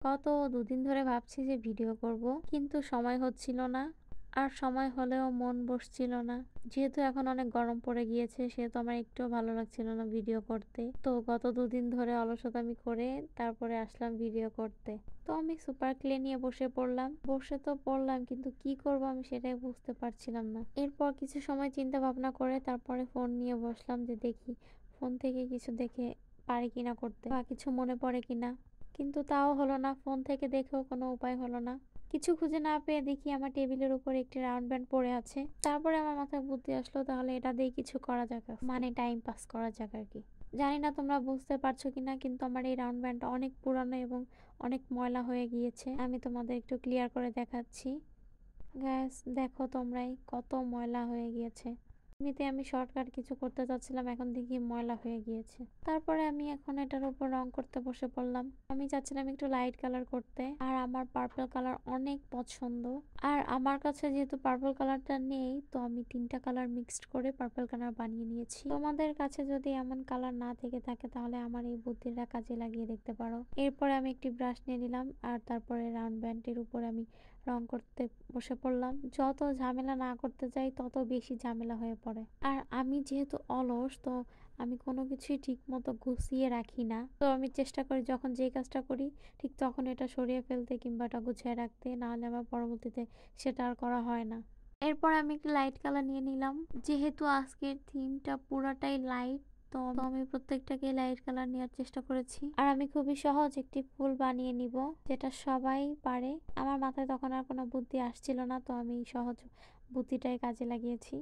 গত ২ দিন ধরে ভাবছি যে ভিডিও করব, কিন্তু সময় হচ্ছিল না। আর সময় হলেও মন বসছিল না। যেহেতু এখন অনেক গরম পড়ে গিয়েছে, সেহেতু আমার একটুও ভালো লাগছিল না ভিডিও করতে। তো গত ২ দিন ধরে অলসতামি করে তারপরে আসলাম ভিডিও করতে। তো আমি সুপার ক্লে নিয়ে বসে পড়লাম। বসে তো পড়লাম, কিন্তু কি করব আমি সেটাই বুঝতে পারছিলাম না। এরপর কিছু সময় চিন্তা ভাবনা করে তারপরে ফোন নিয়ে বসলাম যে দেখি ফোন থেকে কিছু দেখে পারি কিনা করতে বা কিছু মনে পড়ে কিনা। কিন্তু তাও হলো না, ফোন থেকে দেখেও কোনো উপায় হলো না। কিছু খুঁজে না পেয়ে দেখি আমার টেবিলের উপর একটি রাউন্ড ব্যান্ড পড়ে আছে। তারপরে আমার মাথায় বুদ্ধি আসলো, তাহলে এটা দিয়ে কিছু করা যাক, মানে টাইম পাস করা যাক আর কি। জানি না তোমরা বুঝতে পারছো কিনা, কিন্তু আমার এই রাউন্ড ব্যান্ডটা অনেক পুরানো এবং অনেক ময়লা হয়ে গিয়েছে। আমি তোমাদের একটু ক্লিয়ার করে দেখাচ্ছি। গ্যাস দেখো তোমরাই, কত ময়লা হয়ে গিয়েছে। এমনিতে আমি শর্টকাট কিছু করতে চাচ্ছিলাম, এখন দেখি ময়লা হয়ে গিয়েছে। তারপরে আমি এখন এটার উপর রং করতে বসে পড়লাম। আমি চাচ্ছিলাম একটু লাইট কালার করতে, আর আমার পার্পল কালার অনেক পছন্দ। আর আমার কাছে যেহেতু পার্পল কালারটা নেই, তো আমি 3টা কালার মিক্সড করে পার্পল কালার বানিয়ে নিয়েছি। তোমাদের কাছে যদি এমন কালার না থেকে থাকে, তাহলে আমার এই বুদ্ধিটা কাজে লাগিয়ে দেখতে পারো। এরপরে আমি একটি ব্রাশ নিয়ে নিলাম, আর তারপরে রাউন্ড ব্যান্ডের উপর আমি রং করতে বসে পড়লাম। যত ঝামেলা না করতে যাই, তত বেশি ঝামেলা হয়ে পড়ে। আর আমি যেহেতু অলস, তো আমি কোনো কিছুই ঠিক মতো গুছিয়ে রাখি না। তো আমি চেষ্টা করি যখন যেই কাজটা করি, ঠিক তখন এটা সরিয়ে ফেলতে কিংবা এটা গুছিয়ে রাখতে, নাহলে আমার পরবর্তীতে সেটা আর করা হয় না। এরপর আমি একটু লাইট কালার নিয়ে নিলাম। যেহেতু আজকের থিমটা পুরাটাই লাইট, তো আমি প্রত্যেকটাকে লাইট কালার নেওয়ার চেষ্টা করেছি। আর আমি খুবই সহজ একটি ফুল বানিয়ে নিব, যেটা সবাই পারে। আমার মাথায় তখন আর কোনো বুদ্ধি আসছিল না, তো আমি সহজ বুদ্ধিটাই কাজে লাগিয়েছি।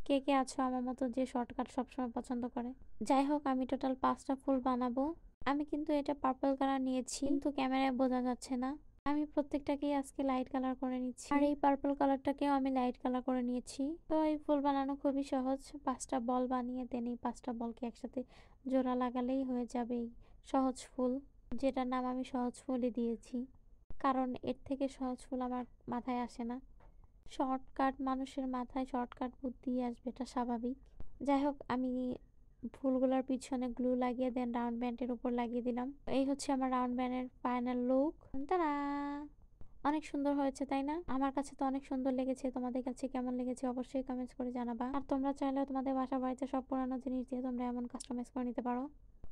কে কে আছো আমার মতো যে শর্টকাট সবসময় পছন্দ করে? যাই হোক, আমি টোটাল 5টা ফুল বানাবো। আমি কিন্তু এটা পার্পল কালার নিয়েছি, কিন্তু ক্যামেরায় বোঝা যাচ্ছে না। আমি প্রত্যেকটাকেই আজকে লাইট কালার করে নিচ্ছি, আর এই পার্পল কালারটাকেও আমি লাইট কালার করে নিয়েছি। তো এই ফুল বানানো খুবই সহজ। 5টা বল বানিয়ে দেন, এই 5টা বলকে একসাথে জোড়া লাগালেই হয়ে যাবে এই সহজ ফুল, যেটার নাম আমি সহজ ফুলই দিয়েছি। কারণ এর থেকে সহজ ফুল আমার মাথায় আসে না। শর্টকাট মানুষের মাথায় শর্টকাট বুদ্ধি আসবে, এটা স্বাভাবিক। যাই হোক, আমি ফুলগুলোর পিছনে গ্লু লাগিয়ে দেন রাউন্ড ব্যান্ডের উপর লাগিয়ে দিলাম। এই হচ্ছে আমার রাউন্ড ব্যান্ডের ফাইনাল লুক। তারা অনেক সুন্দর হয়েছে, তাই না? আমার কাছে তো অনেক সুন্দর লেগেছে। তোমাদের কাছে কেমন লেগেছে অবশ্যই কমেন্টস করে জানাবা। আর তোমরা চাইলেও তোমাদের বাসা বাড়িতে সব পুরানো জিনিস দিয়ে তোমরা এমন কাস্টমাইজ করে নিতে পারো।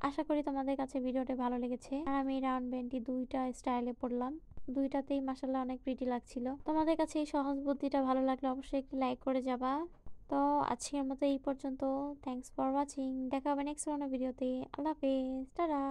আশা করি তোমাদের কাছে ভিডিওটি ভালো লেগেছে। আর আমি রাউন্ড ব্যান্ডটি 2টা স্টাইলে পরলাম, 2টাতেই মাসাল্লাহ অনেক প্রিটি লাগছিল। তোমাদের কাছে এই সহজ বুদ্ধিটা ভালো লাগলে অবশ্যই একটি লাইক করে যাবা। তো আজকের মতো এই পর্যন্ত। Thanks for watching. দেখা হবে নেক্সট কোনো ভিডিওতে। আল্লাহ হাফেজ, টাটা।